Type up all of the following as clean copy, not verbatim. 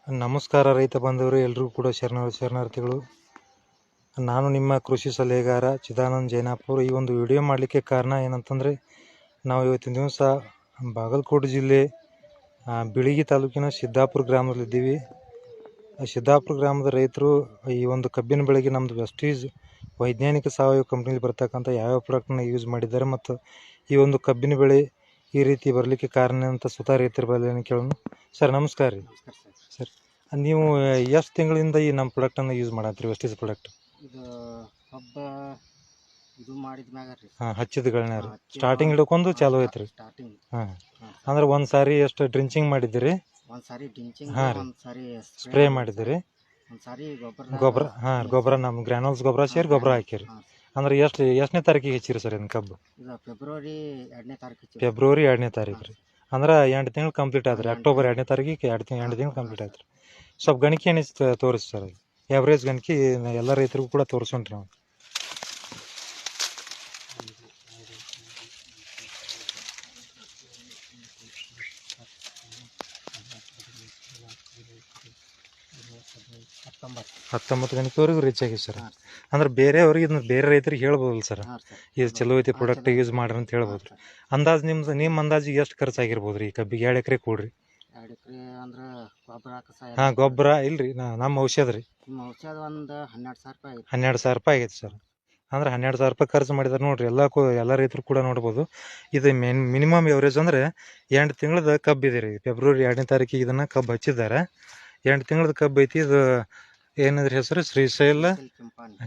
ನಮಸ್ಕಾರ ರೈತ ಬಾಂಧವರು ಎಲ್ರಿಗೂ ಕೂಡ ಶರಣಾರ್ಥಿಗಳು. ನಾನು ನಿಮ್ಮ ಕೃಷಿ ಸಲಹೆಗಾರ ಚಿದಾನಂದ ಜೈನಾಪುರ್. ಈ ಒಂದು ವಿಡಿಯೋ ಮಾಡಲಿಕ್ಕೆ ಕಾರಣ ಏನಂತಂದರೆ, ನಾವು ಇವತ್ತಿನ ದಿವಸ ಬಾಗಲಕೋಟೆ ಜಿಲ್ಲೆ ಬಿಳಿಗಿ ತಾಲೂಕಿನ ಸಿದ್ದಾಪುರ ಗ್ರಾಮದಲ್ಲಿದ್ದೀವಿ. ಸಿದ್ದಾಪುರ ಗ್ರಾಮದ ರೈತರು ಈ ಒಂದು ಕಬ್ಬಿನ ಬೆಳೆಗೆ ನಮ್ಮದು ವೆಸ್ಟೀಜ್ ವೈಜ್ಞಾನಿಕ ಸಾವಯವ ಕಂಪ್ನಿಲಿ ಬರ್ತಕ್ಕಂಥ ಯಾವ್ಯಾವ ಪ್ರಾಡಕ್ಟನ್ನ ಯೂಸ್ ಮಾಡಿದ್ದಾರೆ ಮತ್ತು ಈ ಒಂದು ಕಬ್ಬಿನ ಬೆಳೆ ಈ ರೀತಿ ಬರಲಿಕ್ಕೆ ಕಾರಣ ಅಂತ ಸ್ವತಃ ರೈತರ ಬಳಿ ಕೇಳೋಣ. ಸರ್ ನಮಸ್ಕಾರ ರೀ. ಸರ್, ನೀವು ಎಷ್ಟು ತಿಂಗಳಿಂದ ಈ ನಮ್ಮ ಪ್ರಾಡಕ್ಟನ್ನು ಯೂಸ್ ಮಾಡತ್ತೀರಿ, ವೆಸ್ಟೀಜ್ ಪ್ರಾಡಕ್ಟ್? ಇದು ಕಬ್ಬ ಇದು ಮಾಡಿದ ಮ್ಯಾಗ ರೀ. ಹಚ್ಚಿದಗಳನ್ನ ರೀ ಸ್ಟಾರ್ಟಿಂಗ್ ಹಿಡ್ಕೊಂಡು ಚಾಲು ಐತ್ರಿ. ಸ್ಟಾರ್ಟಿಂಗ್ ಅಂದ್ರೆ ಒಂದು ಸಾರಿ ಎಷ್ಟು ಡ್ರಿಂಚಿಂಗ್ ಮಾಡಿದ್ದೀರಿ? ಒಂದು ಸಾರಿ ಡ್ರಿಂಚಿಂಗ್, ಒಂದು ಸಾರಿ ಸ್ಪ್ರೇ ಮಾಡಿದ್ದೀರಿ, ಒಂದು ಸಾರಿ ಗೊಬ್ಬರ ಗೊಬ್ಬರ ನಮ್ಮ ಗ್ರಾನಲ್ಸ್ ಗೊಬ್ಬರ ಸೇರಿ ಗೊಬ್ಬರ ಹಾಕಿರಿ. ಅಂದ್ರೆ ಎಷ್ಟನೇ ತಾರೀಕಿಗೆ ಹಚ್ಚಿರಿ ಸರ್ ಇದನ್ನ ಕಬ್ಬು? ಇದು ಫೆಬ್ರವರಿ 2ನೇ ತಾರೀಕು. ಫೆಬ್ರವರಿ 2ನೇ ತಾರೀಕು ರೀ. ಅಂದ್ರೆ 8 ತಿಂಗಳು ಕಂಪ್ಲೀಟ್ ಆದ್ರಿ. ಅಕ್ಟೋಬರ್ 2ನೇ ತಾರೀಕಿಗೆ 2 ತಿಂಗಳು ಕಂಪ್ಲೀಟ್ ಆಯ್ತು ರೀ. ಸ್ವಲ್ಪ ಗಣಿಕೆ ಎಣ್ಣೆ ತೋರಿಸಿ ಸರ್, ಅದು ಎವರೇಜ್ ಗಣಿಕೆ ಎಲ್ಲ ರೈತರಿಗೂ ಕೂಡ ತೋರಿಸೋಣ್ರಿ ನಾವು. ಹತ್ತೊಂಬತ್ತು ಗಣಿಕೆವರೆಗೂ ರೀಚ್ ಆಗಿ ಸರ್. ಅಂದ್ರೆ ಬೇರೆಯವ್ರಿಗೆ ಇದನ್ನ ಬೇರೆ ರೈತರಿಗೆ ಹೇಳ್ಬೋದಲ್ಲ ಸರ್, ಇದು ಚಲೋ ಐತಿ ಪ್ರಾಡಕ್ಟ್ ಯೂಸ್ ಮಾಡ್ರಿ ಅಂತ ಹೇಳ್ಬೋದು ರೀ. ಅಂದಾಜು ನಿಮ್ಮ ಅಂದಾಜಿಗೆ ಎಷ್ಟು ಖರ್ಚಾಗಿರ್ಬೋದು ರೀ ಈ ಕಬ್ಬಿಗೆ? 2 ಎಕರೆ ಕೊಡ್ರಿ. 2 ಎಕರೆ ಅಂದ್ರೆ ಗೊಬ್ಬರ ಇಲ್ರಿ, ನಮ್ಮ ಔಷಧ ರೀ. ಔಷಧ ಒಂದು 12,000 ರೂಪಾಯಿ. 12,000 ರೂಪಾಯಿ ಆಗೈತೆ ಸರ್. ಅಂದ್ರೆ 12,000 ರೂಪಾಯಿ ಖರ್ಚು ಮಾಡಿದಾರೆ ನೋಡ್ರಿ. ಎಲ್ಲ ರೈತರು ಕೂಡ ನೋಡ್ಬೋದು. ಇದು ಮಿನಿಮಮ್ ಎವರೇಜ್ ಅಂದ್ರೆ 8 ತಿಂಗಳದ ಕಬ್ಬು ಇದೆ ರೀ. ಫೆಬ್ರವರಿ 2ನೇ ತಾರೀಕಿಗೆ ಇದನ್ನ ಕಬ್ಬು ಹಚ್ಚಿದ್ದಾರೆ. 8 ತಿಂಗಳದ ಕಬ್ಬು ಐತಿ. ಇದು ಏನಿದ್ರಿ ಹೆಸರು? ಶ್ರೀಶೈಲ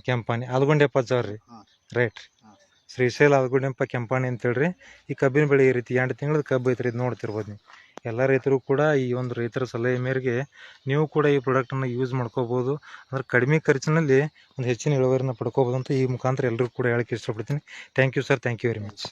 ಕೆಂಪಾನಿ ಆಲ್ಗೊಂಡೆಪ್ಪ ಜವರ್ ರೀ. ರೈಟ್ ರೀ, ಶ್ರೀಶೈಲ ಆಲ್ಗೊಂಡೆಪ್ಪ ಕೆಂಪಾನಿ ಅಂತೇಳ್ರಿ. ಈ ಕಬ್ಬಿನ ಬೆಳೆ ಈ ರೀತಿ 8 ತಿಂಗಳದ ಕಬ್ಬು ಐತ್ರಿ. ಇದು ನೋಡ್ತಿರ್ಬೋದು ನೀವು. ಎಲ್ಲ ರೈತರು ಕೂಡ ಈ ಒಂದು ರೈತರ ಸಲಹೆ ಮೇರೆಗೆ ನೀವು ಕೂಡ ಈ ಪ್ರಾಡಕ್ಟನ್ನು ಯೂಸ್ ಮಾಡ್ಕೋಬೋದು. ಅಂದ್ರೆ ಕಡಿಮೆ ಖರ್ಚಿನಲ್ಲಿ ಒಂದು ಹೆಚ್ಚಿನ ಇಳುವರಿನ ಪಡ್ಕೋಬೋದು ಅಂತ ಈ ಮುಖಾಂತರ ಎಲ್ಲರಿಗೂ ಕೂಡ ಹೇಳಕ್ಕೆ ಇಷ್ಟಪಡ್ತೀನಿ. Thank you sir, thank you very much.